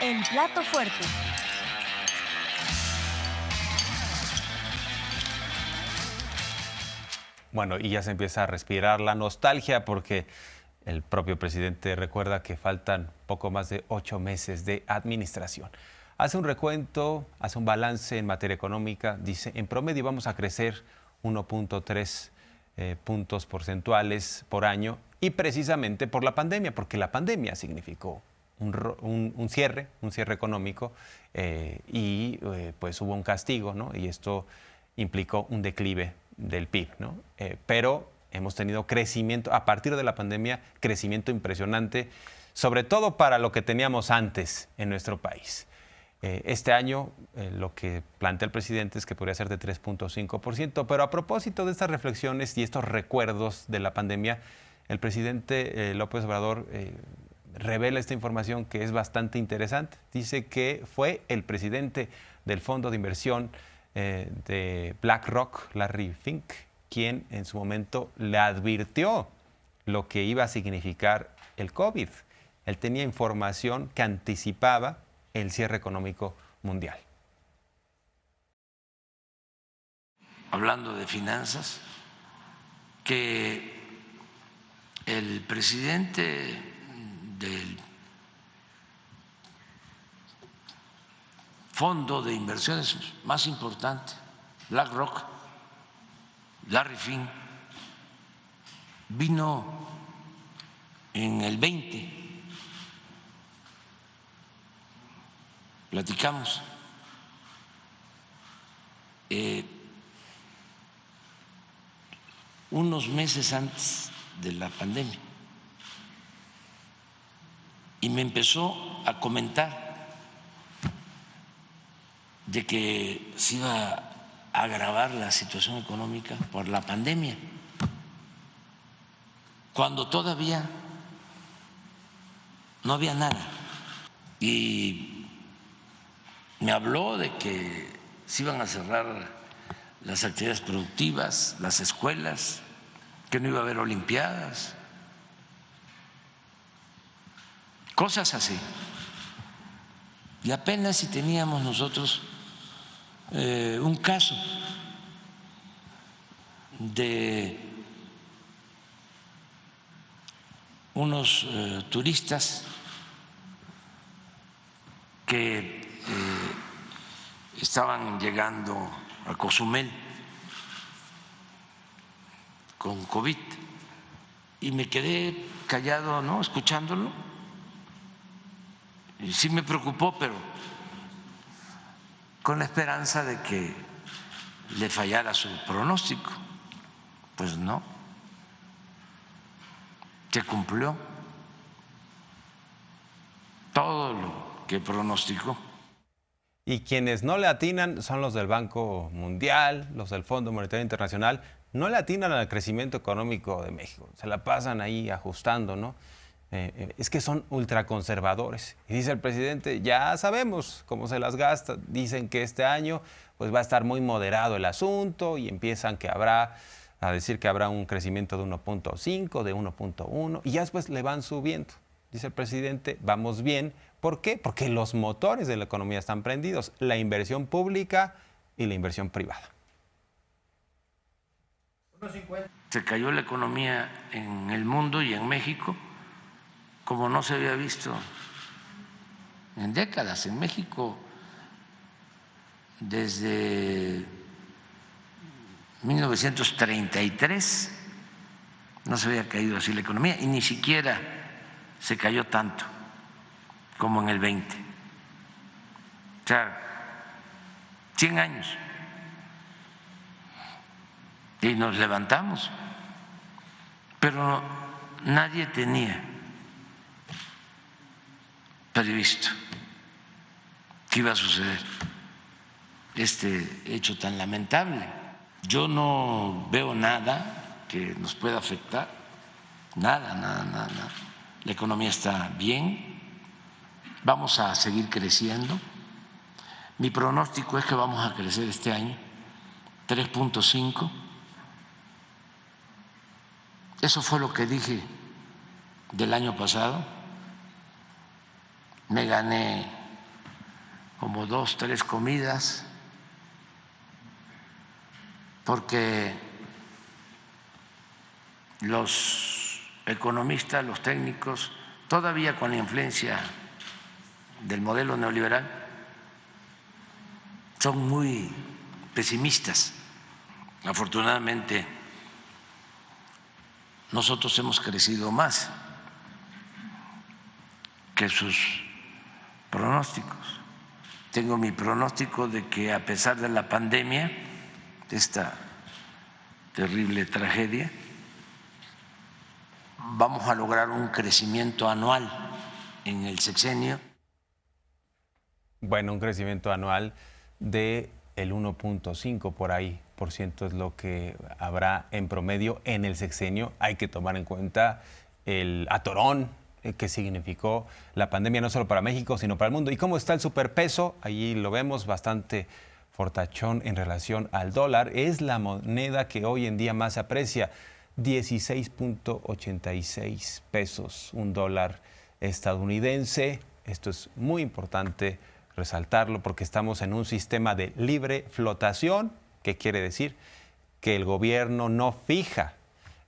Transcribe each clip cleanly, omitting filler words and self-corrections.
El plato fuerte. Bueno, y ya se empieza a respirar la nostalgia porque el propio presidente recuerda que faltan poco más de 8 meses de administración. Hace un recuento, hace un balance en materia económica, dice, en promedio vamos a crecer 1.3 puntos porcentuales por año y precisamente por la pandemia, porque la pandemia significó un cierre económico pues hubo un castigo, ¿no? Y esto implicó un declive del PIB, ¿no? Pero hemos tenido crecimiento, a partir de la pandemia, crecimiento impresionante, sobre todo para lo que teníamos antes en nuestro país. Este año lo que plantea el presidente es que podría ser de 3.5%, pero a propósito de estas reflexiones y estos recuerdos de la pandemia, el presidente López Obrador revela esta información que es bastante interesante. Dice que fue el presidente del fondo de inversión de BlackRock, Larry Fink, quien en su momento le advirtió lo que iba a significar el COVID. Él tenía información que anticipaba el cierre económico mundial. Hablando de finanzas, que el presidente del fondo de inversiones más importante, BlackRock, Larry Fink, vino en el 20, platicamos, unos meses antes de la pandemia, y me empezó a comentar de que se iba a agravar la situación económica por la pandemia, cuando todavía no había nada. Y me habló de que se iban a cerrar las actividades productivas, las escuelas, que no iba a haber olimpiadas, cosas así. Y apenas si teníamos nosotros un caso de unos turistas que estaban llegando a Cozumel con COVID y me quedé callado, ¿no?, escuchándolo, y sí me preocupó, pero con la esperanza de que le fallara su pronóstico. Pues no, se cumplió todo lo que pronosticó. Y quienes no le atinan son los del Banco Mundial, los del Fondo Monetario Internacional, no le atinan al crecimiento económico de México, se la pasan ahí ajustando, ¿no? Es que son ultraconservadores. Y dice el presidente, ya sabemos cómo se las gasta, dicen que este año pues va a estar muy moderado el asunto y empiezan a decir que habrá un crecimiento de 1.5, de 1.1 y ya después le van subiendo. Dice el presidente, vamos bien. ¿Por qué? Porque los motores de la economía están prendidos, la inversión pública y la inversión privada. Se cayó la economía en el mundo y en México como no se había visto en décadas. En México, desde 1933, no se había caído así la economía y ni siquiera se cayó tanto como en el 20. O sea, 100 años. Y nos levantamos, pero nadie tenía previsto que iba a suceder este hecho tan lamentable. Yo no veo nada que nos pueda afectar, nada. La economía está bien, vamos a seguir creciendo. Mi pronóstico es que vamos a crecer este año 3.5. Eso fue lo que dije del año pasado. Me gané como 2, 3 comidas, porque los economistas, los técnicos, todavía con la influencia del modelo neoliberal, son muy pesimistas. Afortunadamente, nosotros hemos crecido más que sus pronósticos. Tengo mi pronóstico de que a pesar de la pandemia, de esta terrible tragedia, vamos a lograr un crecimiento anual en el sexenio. Bueno, un crecimiento anual de el 1.5 por ahí por ciento es lo que habrá en promedio en el sexenio. Hay que tomar en cuenta el atorón que significó la pandemia no solo para México, sino para el mundo. ¿Y cómo está el superpeso? Allí lo vemos bastante fortachón en relación al dólar. Es la moneda que hoy en día más se aprecia, 16.86 pesos, un dólar estadounidense. Esto es muy importante resaltarlo porque estamos en un sistema de libre flotación, que quiere decir que el gobierno no fija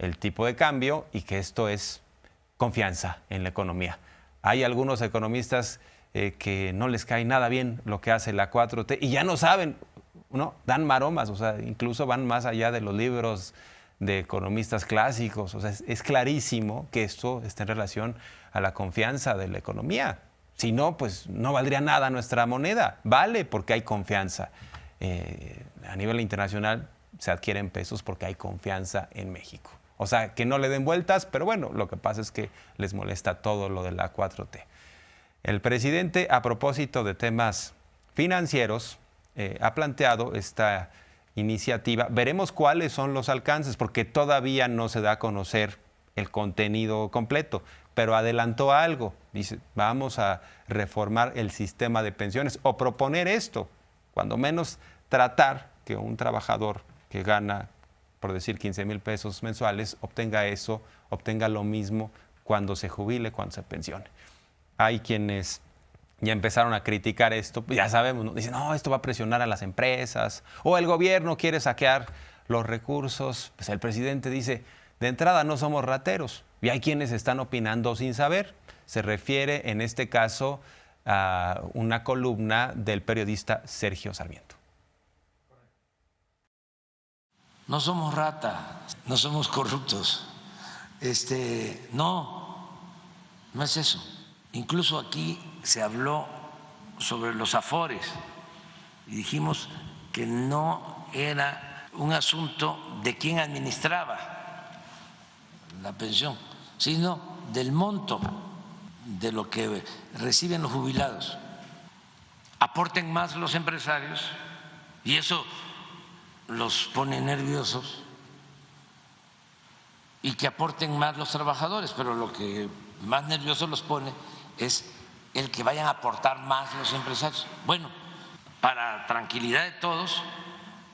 el tipo de cambio y que esto es confianza en la economía. Hay algunos economistas que no les cae nada bien lo que hace la 4T y ya no saben, ¿no? Dan maromas, o sea, incluso van más allá de los libros de economistas clásicos. O sea, es clarísimo que esto está en relación a la confianza de la economía. Si no, pues no valdría nada nuestra moneda. Vale porque hay confianza. A nivel internacional se adquieren pesos porque hay confianza en México. O sea, que no le den vueltas, pero bueno, lo que pasa es que les molesta todo lo de la 4T. El presidente, a propósito de temas financieros, ha planteado esta iniciativa. Veremos cuáles son los alcances, porque todavía no se da a conocer el contenido completo, pero adelantó algo. Dice, vamos a reformar el sistema de pensiones o proponer esto, cuando menos tratar que un trabajador que gana, por decir 15,000 pesos mensuales, obtenga eso, obtenga lo mismo cuando se jubile, cuando se pensione. Hay quienes ya empezaron a criticar esto, pues ya sabemos, ¿no? Dicen, no, esto va a presionar a las empresas, o el gobierno quiere saquear los recursos. Pues el presidente dice, de entrada no somos rateros, y hay quienes están opinando sin saber. Se refiere en este caso a una columna del periodista Sergio Sarmiento. No somos ratas, no somos corruptos. No es eso. Incluso aquí se habló sobre los afores y dijimos que no era un asunto de quién administraba la pensión, sino del monto de lo que reciben los jubilados. Aporten más los empresarios y eso los pone nerviosos, y que aporten más los trabajadores, pero lo que más nerviosos los pone es el que vayan a aportar más los empresarios. Bueno, para tranquilidad de todos,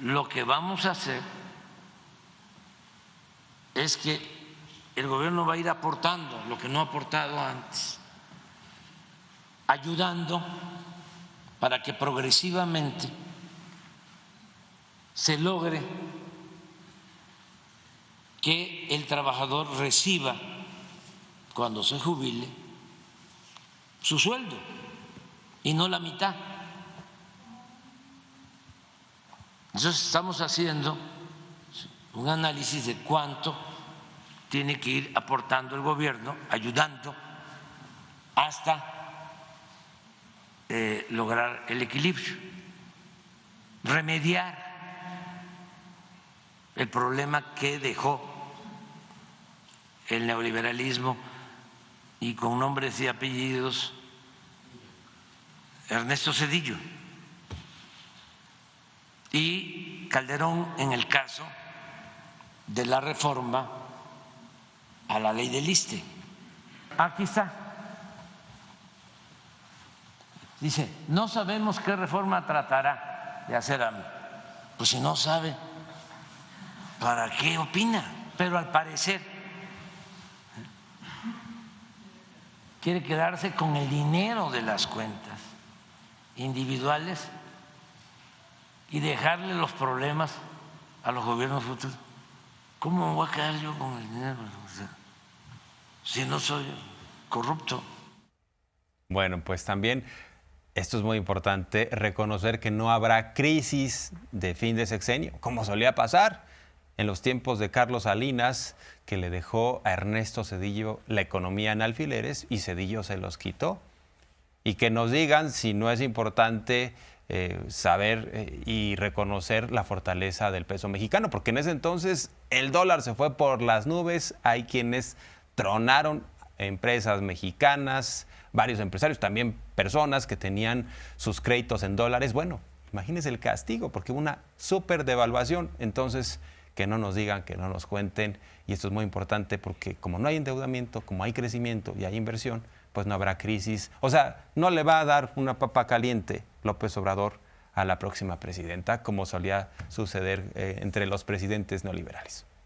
lo que vamos a hacer es que el gobierno va a ir aportando lo que no ha aportado antes, ayudando para que progresivamente se logre que el trabajador reciba, cuando se jubile, su sueldo y no la mitad. Entonces estamos haciendo un análisis de cuánto tiene que ir aportando el gobierno, ayudando hasta lograr el equilibrio, remediar el problema que dejó el neoliberalismo, y con nombres y apellidos, Ernesto Zedillo y Calderón en el caso de la reforma a la ley del ISSSTE. Aquí está. Dice, no sabemos qué reforma tratará de hacer AMLO. Pues si no sabe, ¿para qué opina? Pero al parecer quiere quedarse con el dinero de las cuentas individuales y dejarle los problemas a los gobiernos futuros. ¿Cómo me voy a quedar yo con el dinero? O sea, si no soy corrupto. Bueno, pues también esto es muy importante, reconocer que no habrá crisis de fin de sexenio, como solía pasar en los tiempos de Carlos Salinas, que le dejó a Ernesto Zedillo la economía en alfileres y Zedillo se los quitó. Y que nos digan si no es importante saber y reconocer la fortaleza del peso mexicano, porque en ese entonces el dólar se fue por las nubes, hay quienes tronaron, empresas mexicanas, varios empresarios, también personas que tenían sus créditos en dólares. Bueno, imagínense el castigo, porque hubo una súper devaluación. Entonces, que no nos digan, que no nos cuenten, y esto es muy importante porque como no hay endeudamiento, como hay crecimiento y hay inversión, pues no habrá crisis. O sea, no le va a dar una papa caliente López Obrador a la próxima presidenta, como solía suceder entre los presidentes neoliberales.